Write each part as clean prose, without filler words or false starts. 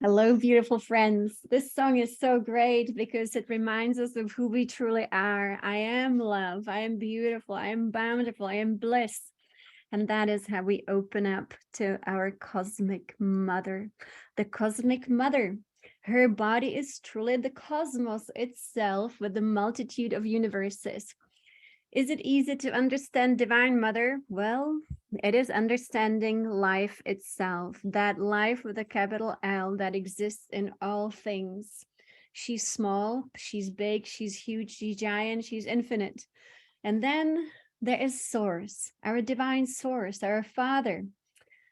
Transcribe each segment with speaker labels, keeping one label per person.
Speaker 1: Hello, beautiful friends. This song is so great because it reminds us of who we truly are. I am love. I am beautiful. I am bountiful. I am bliss. And that is how we open up to our cosmic mother. The cosmic mother. Her body is truly the cosmos itself with the multitude of universes. Is it easy to understand Divine Mother? Well, it is understanding life itself, that life with a capital L that exists in all things. She's small, she's big, she's huge, she's giant, she's infinite. And then there is Source, our divine source, our Father.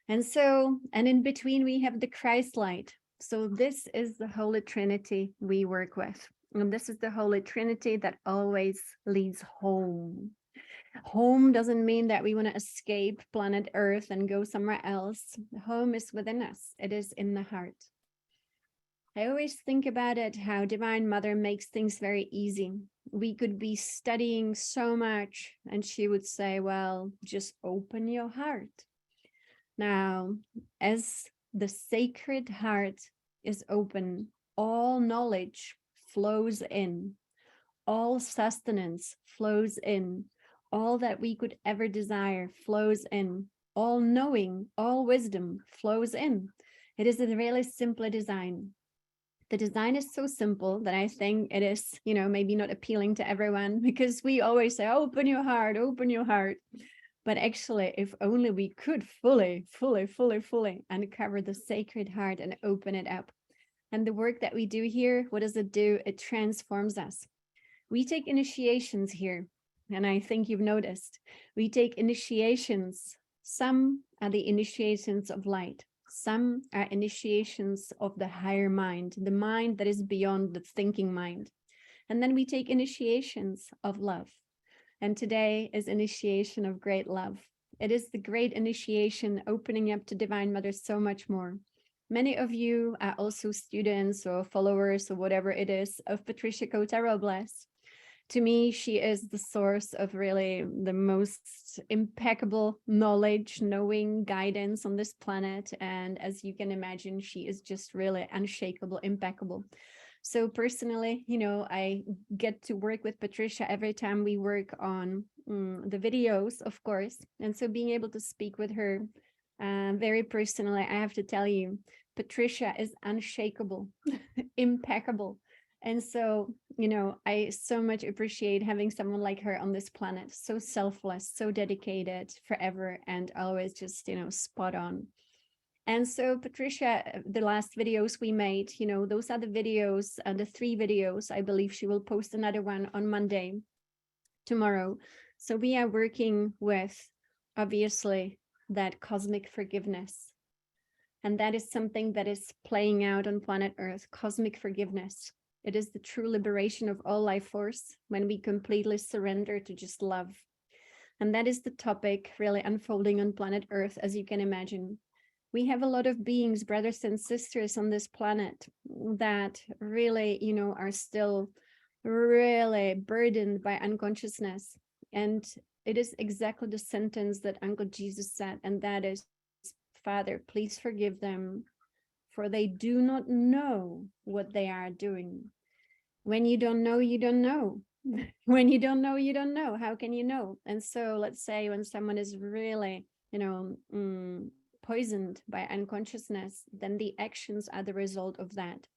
Speaker 1: And in between, we have the Christ light. So this is the Holy Trinity we work with. And this is the Holy Trinity that always leads home. Home doesn't mean that we want to escape planet Earth and go somewhere else. Home is within us. It is in the heart. I always think about it, how Divine Mother makes things very easy. We could be studying so much and she would say, well, just open your heart. Now, as the sacred heart is open, all knowledge flows in, all sustenance flows in, all that we could ever desire flows in, all knowing, all wisdom flows in. It is a really simple design. The design is so simple that I think it is, maybe not appealing to everyone, because we always say, open your heart, open your heart. But actually, if only we could fully uncover the sacred heart and open it up. And the work that we do here, what does it do? It transforms us. We take initiations here, and I think you've noticed. We take initiations. Some are the initiations of light. Some are initiations of the higher mind, the mind that is beyond the thinking mind. And then we take initiations of love. And today is initiation of great love. It is the great initiation opening up to Divine Mother so much more. Many of you are also students or followers or whatever it is of Patricia Tarot-Bless. To me, she is the source of really the most impeccable knowledge, knowing, guidance on this planet. And as you can imagine, she is just really unshakable, impeccable. So personally, I get to work with Patricia every time we work on the videos, of course. And so being able to speak with her very personally, I have to tell you, Patricia is unshakable, impeccable. And so, I so much appreciate having someone like her on this planet, so selfless, so dedicated forever, and always just, spot on. And so Patricia, the last videos we made, those are the videos, the 3 videos. I believe she will post another one on Monday, tomorrow. So we are working with, obviously, that cosmic forgiveness. And that is something that is playing out on planet Earth, cosmic forgiveness. It is the true liberation of all life force when we completely surrender to just love. And that is the topic really unfolding on planet Earth, as you can imagine. We have a lot of beings, brothers and sisters on this planet that really, are still really burdened by unconsciousness. And it is exactly the sentence that Uncle Jesus said, and that is, Father, please forgive them, for they do not know what they are doing. When you don't know, you don't know. When you don't know, you don't know. How can you know? And so let's say when someone is really, poisoned by unconsciousness, then the actions are the result of that.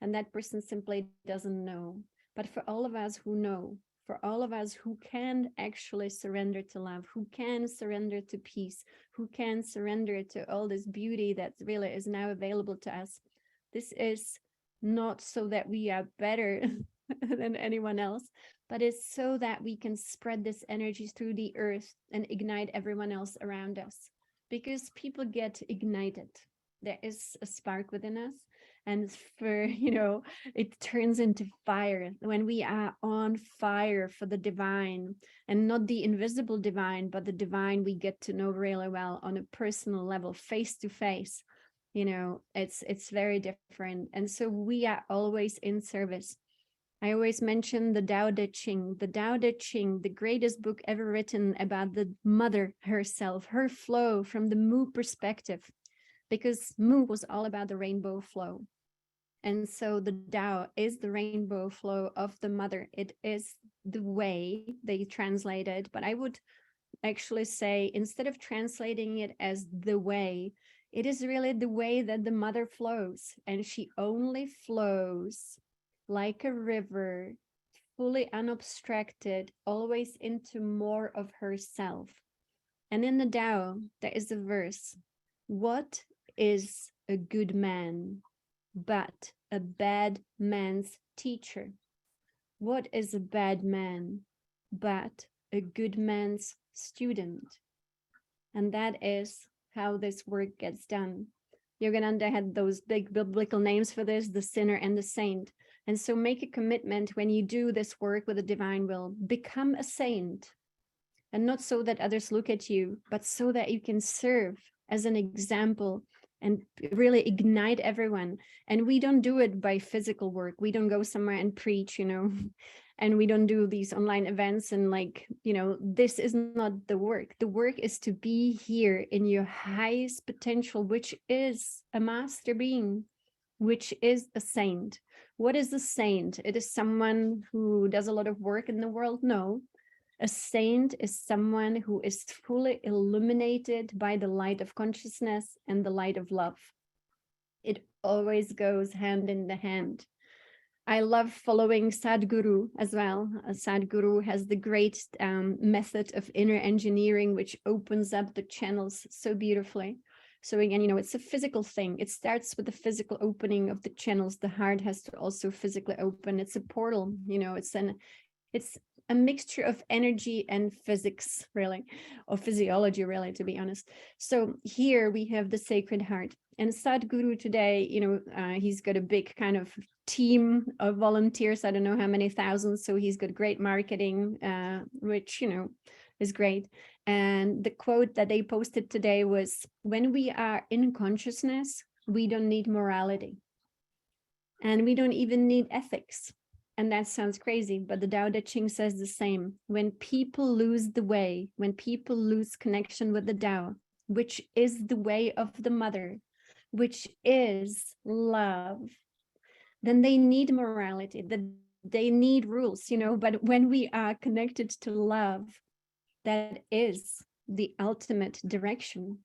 Speaker 1: And that person simply doesn't know. But for all of us who know, for all of us who can actually surrender to love, who can surrender to peace, who can surrender to all this beauty that really is now available to us, this is not so that we are better than anyone else, but it's so that we can spread this energy through the earth and ignite everyone else around us. Because people get ignited. There is a spark within us, and it turns into fire when we are on fire for the divine, and not the invisible divine, but the divine we get to know really well on a personal level, face to face. It's very different. And so we are always in service. I always mention the Dao De Ching, the greatest book ever written about the mother herself, her flow from the Mu perspective, because Mu was all about the rainbow flow. And so the Tao is the rainbow flow of the mother. It is the way they translate it. But I would actually say, instead of translating it as the way, it is really the way that the mother flows. And she only flows like a river, fully unobstructed, always into more of herself. And in the Tao, there is a verse: what is a good man but a bad man's teacher? What is a bad man but a good man's student? And that is how this work gets done. Yogananda had those big biblical names for this: the sinner and the saint. And so make a commitment when you do this work with the divine will, become a saint. And not so that others look at you, but so that you can serve as an example and really ignite everyone. And we don't do it by physical work. We don't go somewhere and preach, and we don't do these online events and this is not the work. The work is to be here in your highest potential, which is a master being, which is a saint. What is a saint? It is someone who does a lot of work in the world? No. A saint is someone who is fully illuminated by the light of consciousness and the light of love. It always goes hand in the hand. I love following Sadhguru as well. Sadhguru has the great method of inner engineering, which opens up the channels so beautifully. So again, it's a physical thing. It starts with the physical opening of the channels. The heart has to also physically open. It's a portal, it's a mixture of energy and physics, really, or physiology, really, to be honest. So here we have the Sacred Heart. And Sadhguru today, he's got a big kind of team of volunteers. I don't know how many thousands. So he's got great marketing, which, is great. And the quote that they posted today was, when we are in consciousness, we don't need morality. And we don't even need ethics. And that sounds crazy, but the Tao Te Ching says the same. When people lose the way, when people lose connection with the Tao, which is the way of the mother, which is love, then they need morality, that they need rules, but when we are connected to love, that is the ultimate direction.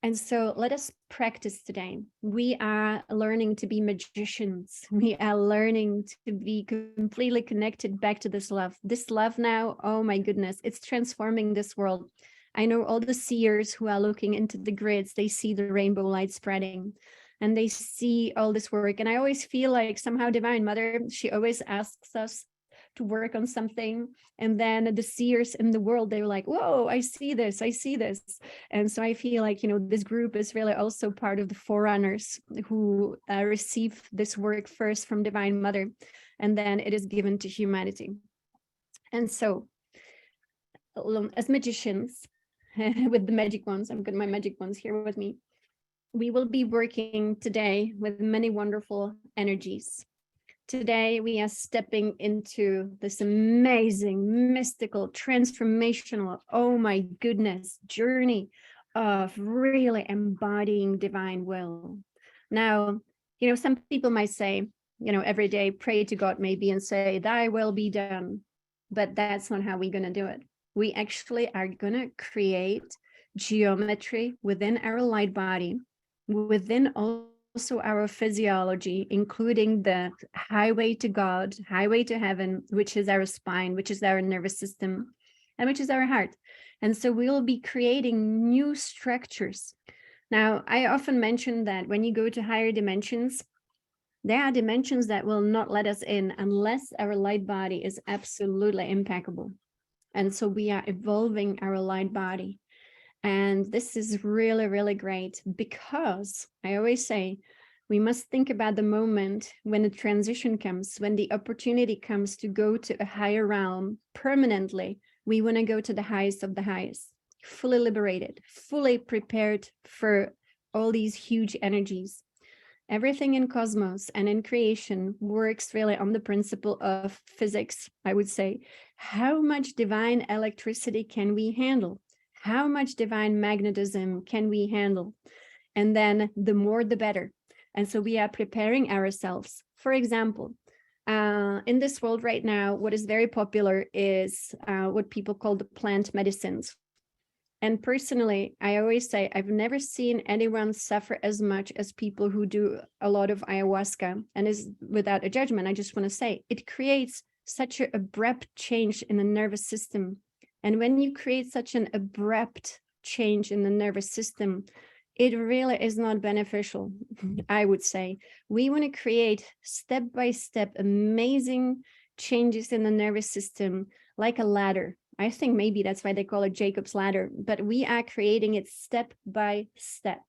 Speaker 1: And so let us practice today. We are learning to be magicians. We are learning to be completely connected back to this love. This love now, oh my goodness, it's transforming this world. I know all the seers who are looking into the grids, they see the rainbow light spreading and they see all this work. And I always feel like somehow Divine Mother, she always asks us to work on something, and then the seers in the world, they're like, whoa, I see this. And so I feel like this group is really also part of the forerunners who receive this work first from Divine Mother, and then it is given to humanity. And so as magicians with the magic wands, I've got my magic wands here with me, we will be working today with many wonderful energies. Today, we are stepping into this amazing, mystical, transformational, oh my goodness, journey of really embodying divine will. Now, some people might say, every day, pray to God maybe and say, thy will be done. But that's not how we're going to do it. We actually are going to create geometry within our light body, within also our physiology, including the highway to God, highway to heaven, which is our spine, which is our nervous system, and which is our heart. And so we will be creating new structures. Now, I often mention that when you go to higher dimensions, there are dimensions that will not let us in unless our light body is absolutely impeccable. And so we are evolving our light body. And this is really, really great because I always say we must think about the moment when the transition comes, when the opportunity comes to go to a higher realm permanently. We want to go to the highest of the highest, fully liberated, fully prepared for all these huge energies. Everything in cosmos and in creation works really on the principle of physics, I would say. How much divine electricity can we handle? How much divine magnetism can we handle? And then the more, the better. And so we are preparing ourselves. For example, in this world right now, what is very popular is what people call the plant medicines. And personally, I always say I've never seen anyone suffer as much as people who do a lot of ayahuasca. And is without a judgment, I just want to say it creates such an abrupt change in the nervous system. And when you create such an abrupt change in the nervous system, it really is not beneficial, I would say. We want to create step-by-step amazing changes in the nervous system, like a ladder. I think maybe that's why they call it Jacob's ladder, but we are creating it step by step.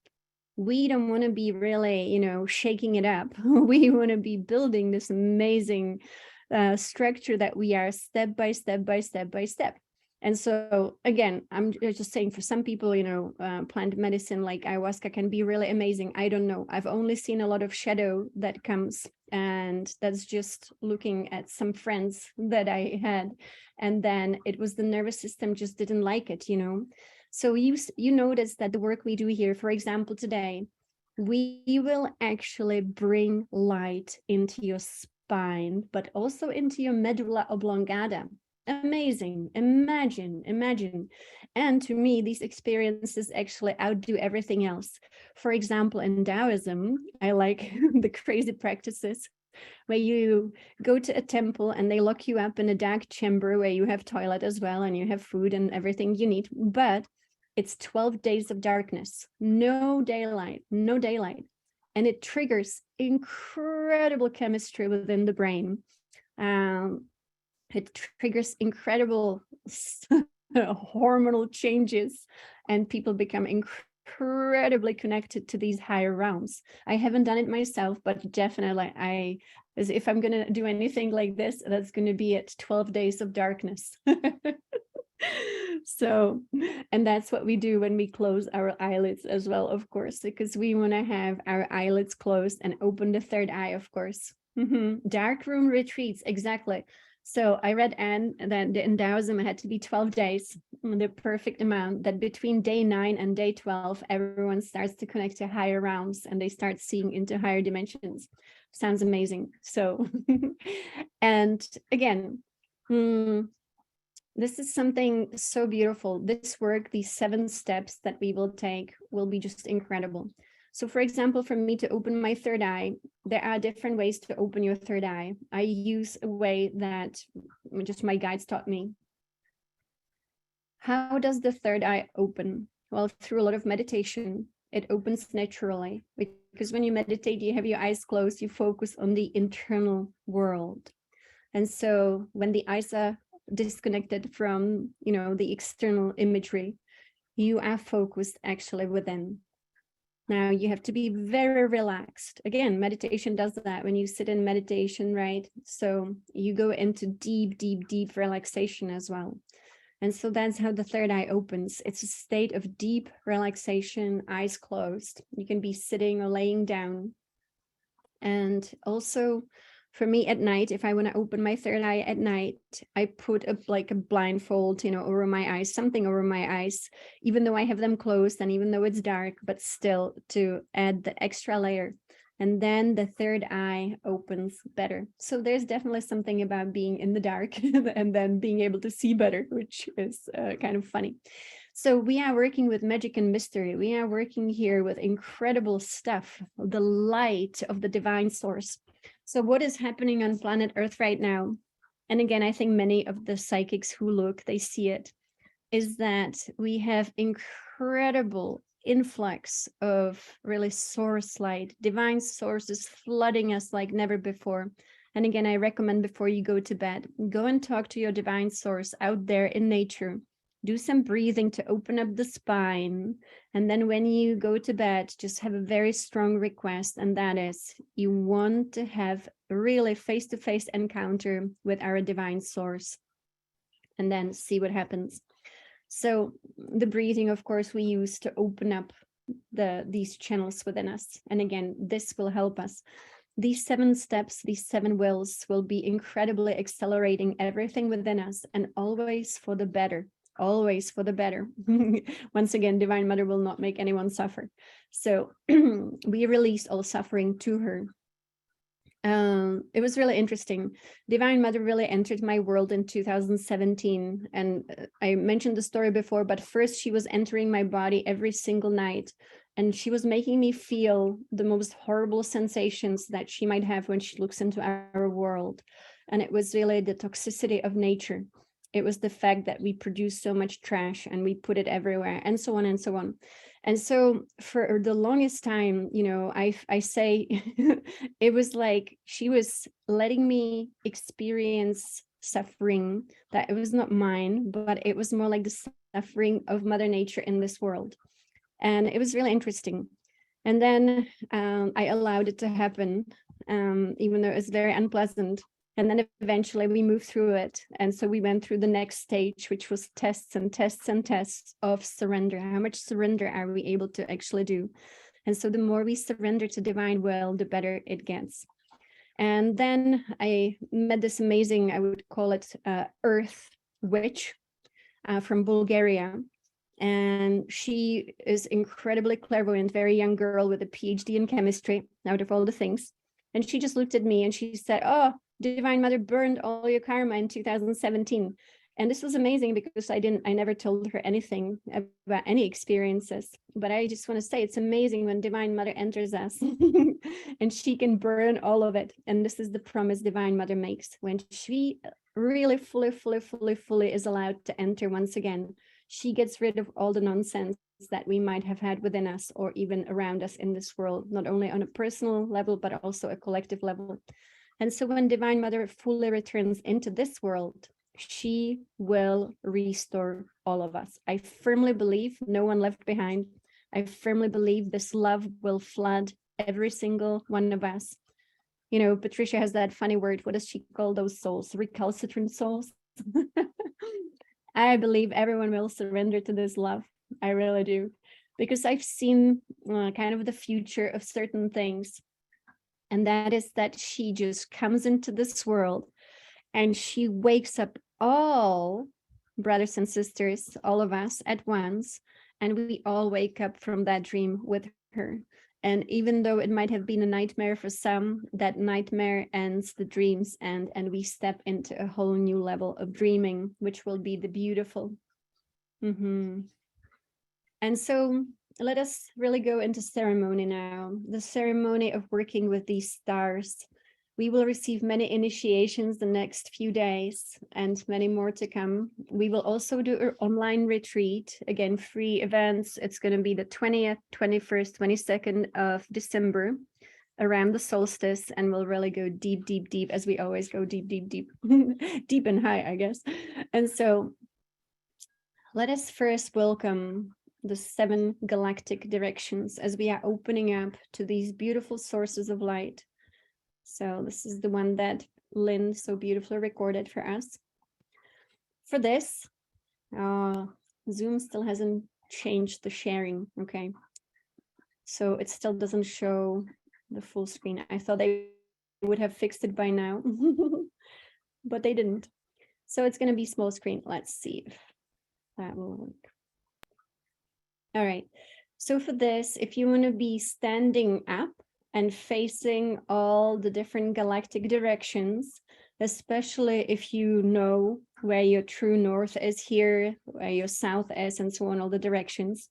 Speaker 1: We don't want to be really, shaking it up. We want to be building this amazing structure that we are step by step by step by step. And so, again, I'm just saying for some people, plant medicine like ayahuasca can be really amazing. I don't know. I've only seen a lot of shadow that comes, and that's just looking at some friends that I had. And then it was the nervous system just didn't like it, So you notice that the work we do here, for example, today, we will actually bring light into your spine, but also into your medulla oblongata. Amazing. Imagine. And to me, these experiences actually outdo everything else. For example, in Taoism, I like the crazy practices where you go to a temple and they lock you up in a dark chamber where you have toilet as well and you have food and everything you need. But it's 12 days of darkness, no daylight. And it triggers incredible chemistry within the brain. It triggers incredible hormonal changes, and people become incredibly connected to these higher realms. I haven't done it myself, but definitely if I'm going to do anything like this, that's going to be at 12 days of darkness. So, and that's what we do when we close our eyelids as well, of course, because we want to have our eyelids closed and open the third eye, of course. Dark room retreats, exactly. So I read, Anne, that in Taoism it had to be 12 days, the perfect amount, that between day 9 and day 12, everyone starts to connect to higher realms and they start seeing into higher dimensions. Sounds amazing. So, and again, this is something so beautiful. This work, these 7 steps that we will take will be just incredible. So for example, for me to open my third eye, there are different ways to open your third eye. I use a way that just my guides taught me. How does the third eye open? Well, through a lot of meditation, it opens naturally, because when you meditate, you have your eyes closed, you focus on the internal world. And so when the eyes are disconnected from, the external imagery, you are focused actually within. Now you have to be very relaxed. Again, meditation does that when you sit in meditation, right? So you go into deep, deep, deep relaxation as well. And so that's how the third eye opens. It's a state of deep relaxation, eyes closed. You can be sitting or laying down. And also for me at night, if I want to open my third eye at night, I put a blindfold, over my eyes, something over my eyes, even though I have them closed and even though it's dark, but still to add the extra layer. And then the third eye opens better. So there's definitely something about being in the dark and then being able to see better, which is kind of funny. So we are working with magic and mystery. We are working here with incredible stuff, the light of the divine source. So what is happening on planet Earth right now? And again, I think many of the psychics who look, they see it, is that we have incredible influx of really source light, divine sources flooding us like never before. And again, I recommend before you go to bed, go and talk to your divine source out there in nature. Do some breathing to open up the spine. And then when you go to bed, just have a very strong request. And that is, you want to have a really face-to-face encounter with our divine source. And then see what happens. So the breathing, of course, we use to open up these channels within us. And again, this will help us. These 7 steps, these 7 wills will be incredibly accelerating everything within us, and always for the better. always for the better. Once again, Divine Mother will not make anyone suffer. So we released all suffering to her. It was really interesting. Divine Mother really entered my world in 2017. And I mentioned the story before, but first she was entering my body every single night. And she was making me feel the most horrible sensations that she might have when she looks into our world. And it was really the toxicity of nature. It was the fact that we produce so much trash and we put it everywhere, and so on and so on. And so for the longest time, you know, I say it was like she was letting me experience suffering that it was not mine, but it was more like the suffering of Mother Nature in this world. And it was really interesting. And then I allowed it to happen, even though it was very unpleasant. And then eventually we moved through it. And so we went through the next stage, which was tests and tests and tests of surrender. How much surrender are we able to actually do? And so the more we surrender to divine will, the better it gets. And then I met this amazing, I would call it Earth Witch from Bulgaria. And she is incredibly clairvoyant, very young girl with a PhD in chemistry, out of all the things. And she just looked at me and she said, oh, Divine Mother burned all your karma in 2017. And this was amazing because I never told her anything about any experiences. But I just want to say it's amazing when Divine Mother enters us and she can burn all of it. And this is the promise Divine Mother makes. When she really fully is allowed to enter once again, she gets rid of all the nonsense that we might have had within us or even around us in this world, not only on a personal level, but also a collective level. And so when Divine Mother fully returns into this world, she will restore all of us. I firmly believe no one left behind. I firmly believe this love will flood every single one of us. You know, Patricia has that funny word. What does she call those souls? Recalcitrant souls. I believe everyone will surrender to this love. I really do. Because I've seen kind of the future of certain things. And that is that she just comes into this world and she wakes up all brothers and sisters, all of us at once. And we all wake up from that dream with her. And even though it might have been a nightmare for some, that nightmare ends, the dreams end, and we step into a whole new level of dreaming, which will be the beautiful. And so let us really go into ceremony now, the ceremony of working with these stars. We will receive many initiations the next few days and many more to come. We will also do an online retreat, again, free events. It's going to be the 20th, 21st, 22nd of December around the solstice, and we'll really go deep, deep, deep, as we always go deep, deep, deep, deep and high, I guess. And so let us first welcome the 7 galactic directions as we are opening up to these beautiful sources of light. So this is the one that Lynn so beautifully recorded for us. For this, Zoom still hasn't changed the sharing, okay? So it still doesn't show the full screen. I thought they would have fixed it by now, but they didn't. So it's gonna be small screen. Let's see if that will work. All right, so for this, if you wanna be standing up and facing all the different galactic directions, especially if you know where your true north is here, where your south is, and so on, all the directions.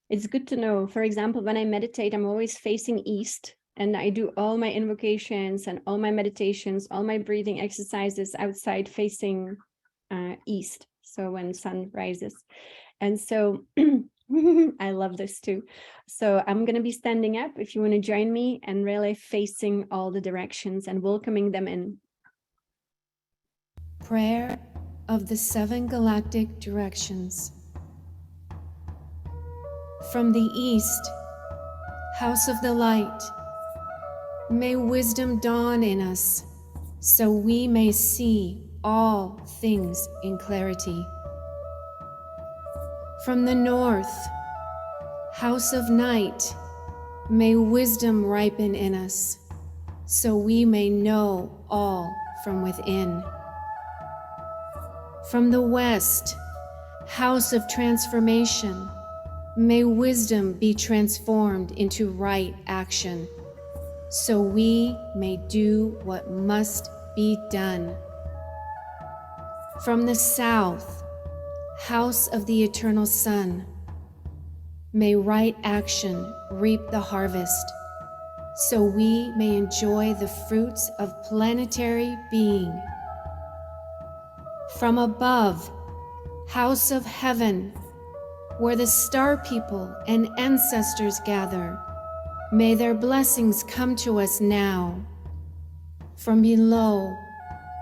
Speaker 1: It's good to know. For example, when I meditate, I'm always facing east, and I do all my invocations and all my meditations, all my breathing exercises outside facing east. So when sun rises. And so I love this too. So I'm going to be standing up if you want to join me and really facing all the directions and welcoming them in.
Speaker 2: Prayer of the 7 galactic directions. From the east, house of the light, may wisdom dawn in us, so we may see all things in clarity. From the north, house of night, may wisdom ripen in us, so we may know all from within. From the west, House of transformation, may wisdom be transformed into right action, so we may do what must be done. From the south, house of the eternal sun, may right action reap the harvest, so we may enjoy the fruits of planetary being. From above, house of heaven, where the star people and ancestors gather, may their blessings come to us now. From below,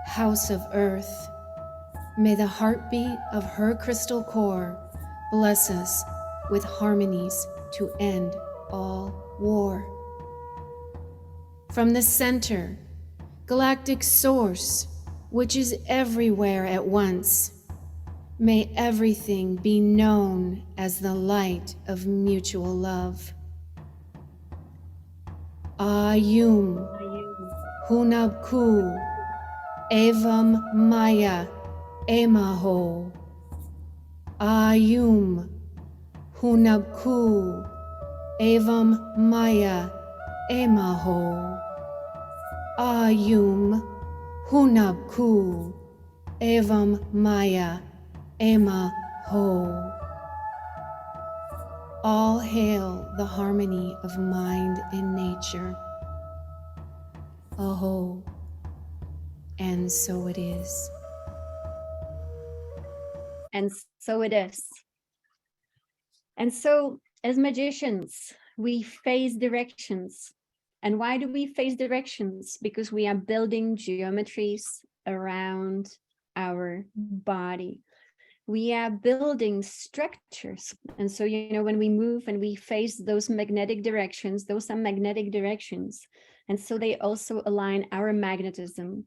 Speaker 2: house of earth, may the heartbeat of her crystal core bless us with harmonies to end all war. From the center, galactic source, which is everywhere at once, may everything be known as the light of mutual love. Ayum, Hunabku, Evam Maya, Emaho. Ayum, Hunabku, Evam Maya, Emaho. Ayum, Hunabku, Evam Maya, Emaho. All hail the harmony of mind and nature. Aho. And so it is.
Speaker 1: And so it is. And so, as magicians, we face directions. And why do we face directions? Because we are building geometries around our body. We are building structures. And so, when we move and we face those magnetic directions, those are magnetic directions. And so they also align our magnetism.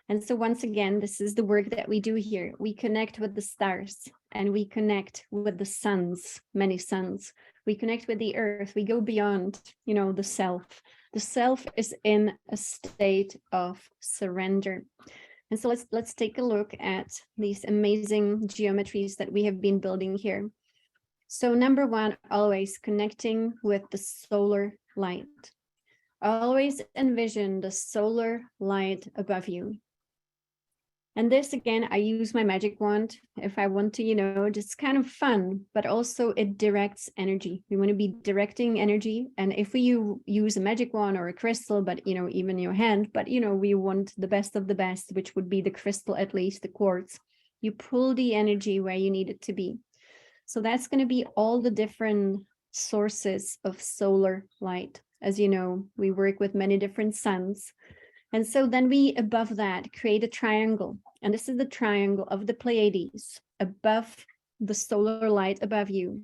Speaker 1: And so once again, this is the work that we do here. We connect with the stars and we connect with the suns, many suns. We connect with the earth. We go beyond, the self. The self is in a state of surrender. And so let's take a look at these amazing geometries that we have been building here. So number one, always connecting with the solar light. Always envision the solar light above you. And this, again, I use my magic wand if I want to, just kind of fun, but also it directs energy. We want to be directing energy. And if we use a magic wand or a crystal, but, even your hand, but, we want the best of the best, which would be the crystal, at least the quartz. You pull the energy where you need it to be. So that's going to be all the different sources of solar light. As you know, we work with many different suns. And so then we, above that, create a triangle. And this is the triangle of the Pleiades above the solar light above you.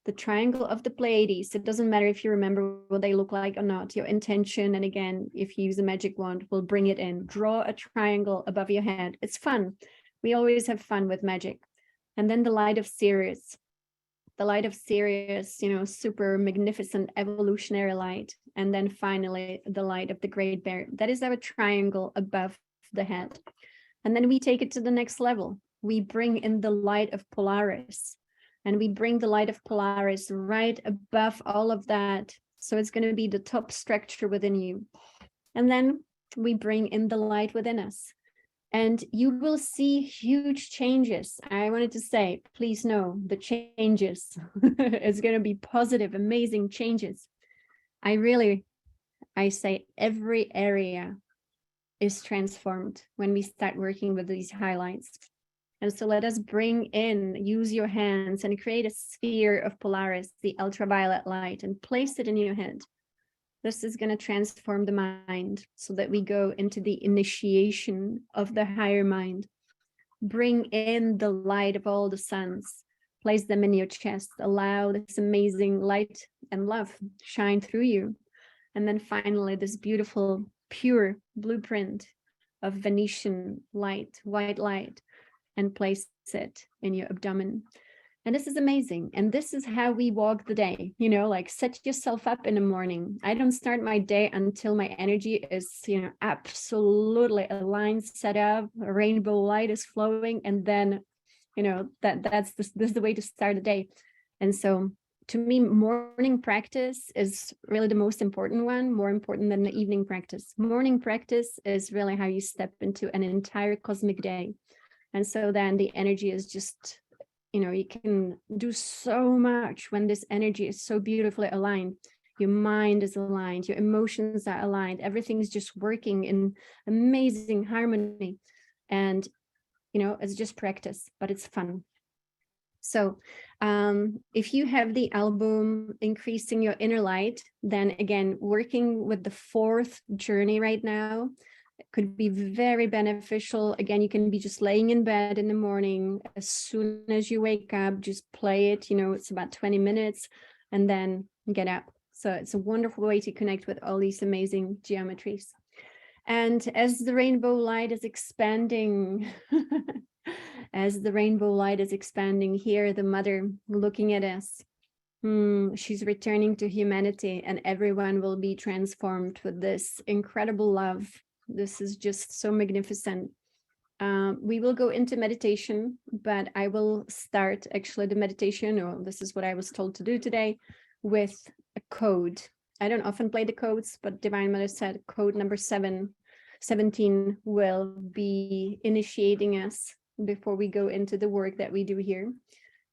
Speaker 1: The triangle of the Pleiades, it doesn't matter if you remember what they look like or not. Your intention, and again, if you use a magic wand, will bring it in. Draw a triangle above your head. It's fun. We always have fun with magic. And then the light of Sirius. The light of Sirius, super magnificent evolutionary light. And then finally, the light of the Great Bear. That is our triangle above the head. And then we take it to the next level. We bring in the light of Polaris. And we bring the light of Polaris right above all of that. So it's going to be the top structure within you. And then we bring in the light within us. And you will see huge changes. I wanted to say, please know the changes. It's going to be positive, amazing changes. I say every area is transformed when we start working with these highlights. And so let us bring in, use your hands and create a sphere of Polaris, the ultraviolet light, and place it in your head. This is going to transform the mind so that we go into the initiation of the higher mind. Bring in the light of all the suns, place them in your chest, allow this amazing light and love shine through you. And then finally, this beautiful, pure blueprint of Venetian light, white light, and place it in your abdomen. And this is amazing. And this is how we walk the day, like set yourself up in the morning. I don't start my day until my energy is, absolutely aligned, set up, a rainbow light is flowing. And then you know, this is the way to start the day. And so to me, morning practice is really the most important one, more important than the evening practice. Morning practice is really how you step into an entire cosmic day. And so then the energy is just, you know, you can do so much when this energy is so beautifully aligned. Your mind is aligned, your emotions are aligned, everything's just working in amazing harmony. And, you know, it's just practice, but it's fun. So if you have the album Increasing Your Inner Light, then again, working with the 4th journey right now could be very beneficial. Again, you can be just laying in bed in the morning. As soon as you wake up, just play it. You know, it's about 20 minutes and then get up. So it's a wonderful way to connect with all these amazing geometries. And as the rainbow light is expanding, as the rainbow light is expanding here, the mother looking at us, she's returning to humanity, and everyone will be transformed with this incredible love. This is just so magnificent. We will go into meditation, but I will start actually the meditation, or this is what I was told to do today, with a code. I don't often play the codes, but Divine Mother said code number 17 will be initiating us before we go into the work that we do here.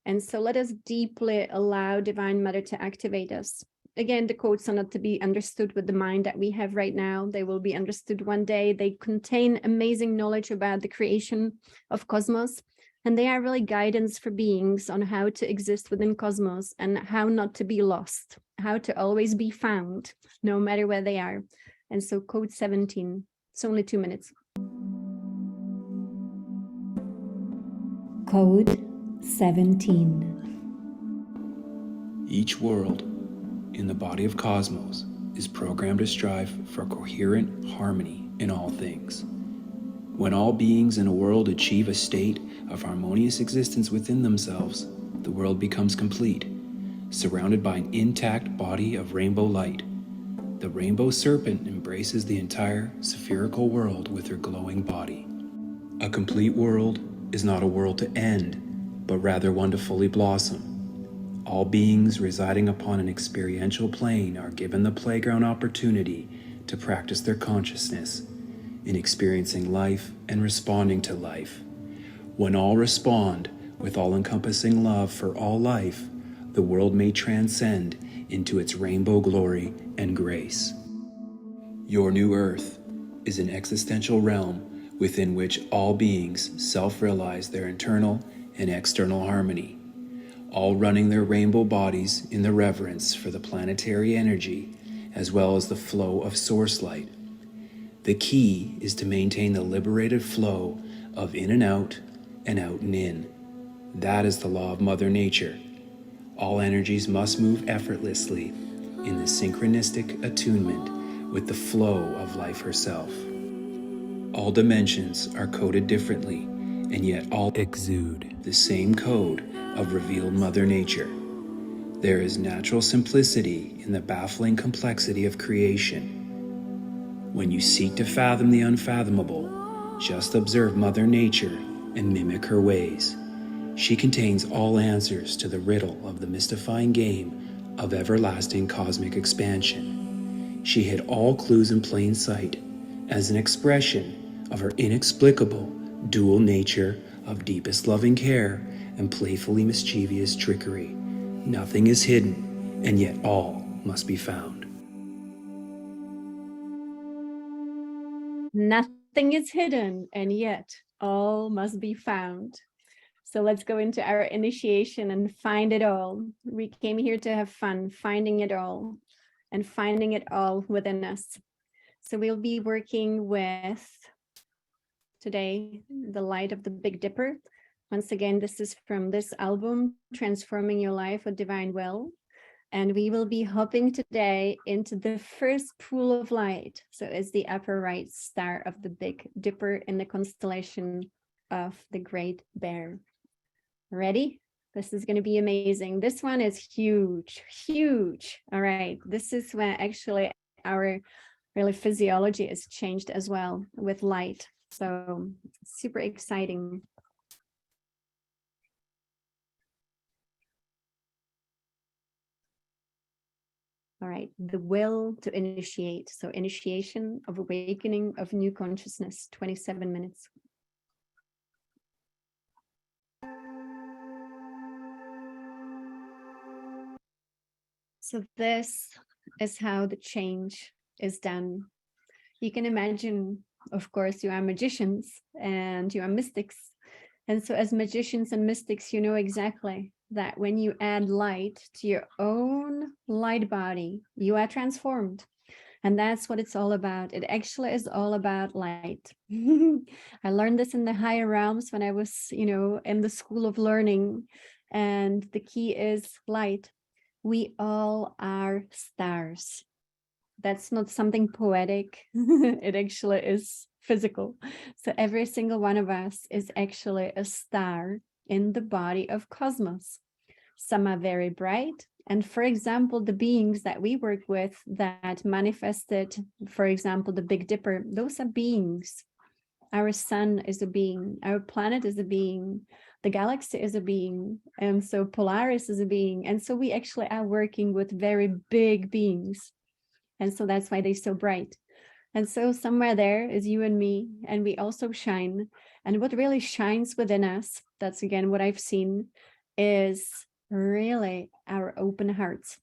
Speaker 1: And so let us deeply allow Divine Mother to activate us. Again, the codes are not to be understood with the mind that we have right now. They will be understood one day. They contain amazing knowledge about the creation of cosmos. And they are really guidance for beings on how to exist within cosmos and how not to be lost, how to always be found, no matter where they are. And so code 17, it's only 2 minutes. Code 17.
Speaker 3: Each world in the body of cosmos is programmed to strive for coherent harmony in all things. When all beings in a world achieve a state of harmonious existence within themselves, the world becomes complete, surrounded by an intact body of rainbow light. The rainbow serpent embraces the entire spherical world with her glowing body. A complete world is not a world to end, but rather one to fully blossom. All beings residing upon an experiential plane are given the playground opportunity to practice their consciousness in experiencing life and responding to life. When all respond with all-encompassing love for all life, the world may transcend into its rainbow glory and grace. Your new earth is an existential realm within which all beings self-realize their internal and external harmony, all running their rainbow bodies in the reverence for the planetary energy as well as the flow of source light. The key is to maintain the liberated flow of in and out and in. That is the law of Mother Nature. All energies must move effortlessly in the synchronistic attunement with the flow of life herself. All dimensions are coded differently, and yet all exude the same code of revealed Mother Nature. There is natural simplicity in the baffling complexity of creation. When you seek to fathom the unfathomable, just observe Mother Nature and mimic her ways. She contains all answers to the riddle of the mystifying game of everlasting cosmic expansion. She hid all clues in plain sight as an expression of her inexplicable dual nature of deepest loving care and playfully mischievous trickery. Nothing is hidden, and yet all must be found.
Speaker 1: Nothing is hidden, and yet all must be found. So let's go into our initiation and find it all. We came here to have fun, finding it all, and finding it all within us. So we'll be working with, today, the light of the Big Dipper. Once again, this is from this album, Transforming Your Life with Divine Will. And we will be hopping today into the first pool of light. So it's the upper right star of the Big Dipper in the constellation of the Great Bear. Ready? This is going to be amazing. This one is huge, huge. All right. This is when actually our really physiology is changed as well with light. So super exciting. All right, the will to initiate. So initiation of awakening of new consciousness, 27 minutes. So this is how the change is done. You can imagine, of course, you are magicians and you are mystics. And so as magicians and mystics, you know exactly that when you add light to your own light body, you are transformed. And that's what it's all about. It actually is all about light. I learned this in the higher realms when I was, in the school of learning. And the key is light. We all are stars. That's not something poetic. It actually is physical. So every single one of us is actually a star in the body of cosmos. Some are very bright. And for example, the beings that we work with that manifested, for example, the Big Dipper, those are beings. Our sun is a being, our planet is a being, the galaxy is a being, and so Polaris is a being. And so we actually are working with very big beings. And so that's why they're so bright. And so somewhere there is you and me, and we also shine. And what really shines within us, that's again what I've seen, is really our open hearts.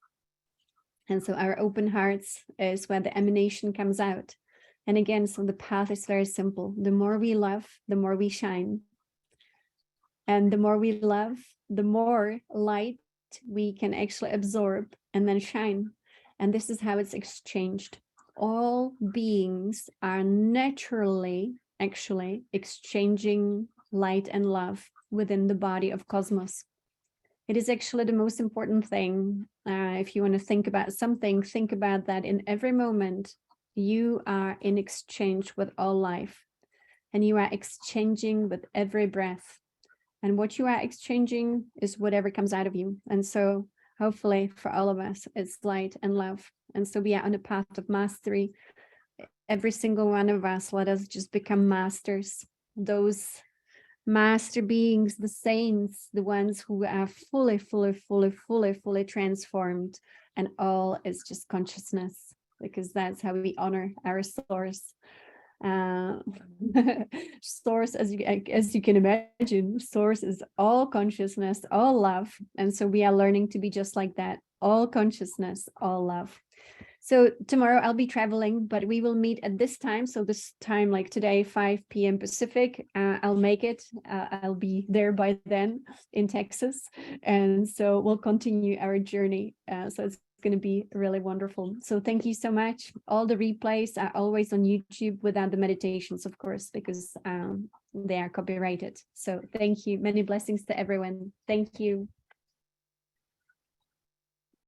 Speaker 1: And so our open hearts is where the emanation comes out. And again, so the path is very simple. The more we love, the more we shine. And the more we love, the more light we can actually absorb and then shine. And this is how it's exchanged. All beings are naturally actually exchanging light and love within the body of cosmos. It is actually the most important thing. If you want to think about something, think about that in every moment. You are in exchange with all life, and you are exchanging with every breath. And what you are exchanging is whatever comes out of you. And so hopefully for all of us, it's light and love. And so we are on a path of mastery. Every single one of us, let us just become masters. Those master beings, the saints, the ones who are fully transformed. And all is just consciousness, because that's how we honor our source. Source, as you can imagine, source is all consciousness, all love. And so we are learning to be just like that, all consciousness, all love. So tomorrow I'll be traveling, but we will meet at this time. So this time, like today, 5 p.m. Pacific, I'll make it. I'll be there by then in Texas. And so we'll continue our journey. So it's going to be really wonderful. So thank you so much. All the replays are always on YouTube without the meditations, of course, because they are copyrighted. So thank you. Many blessings to everyone. Thank you.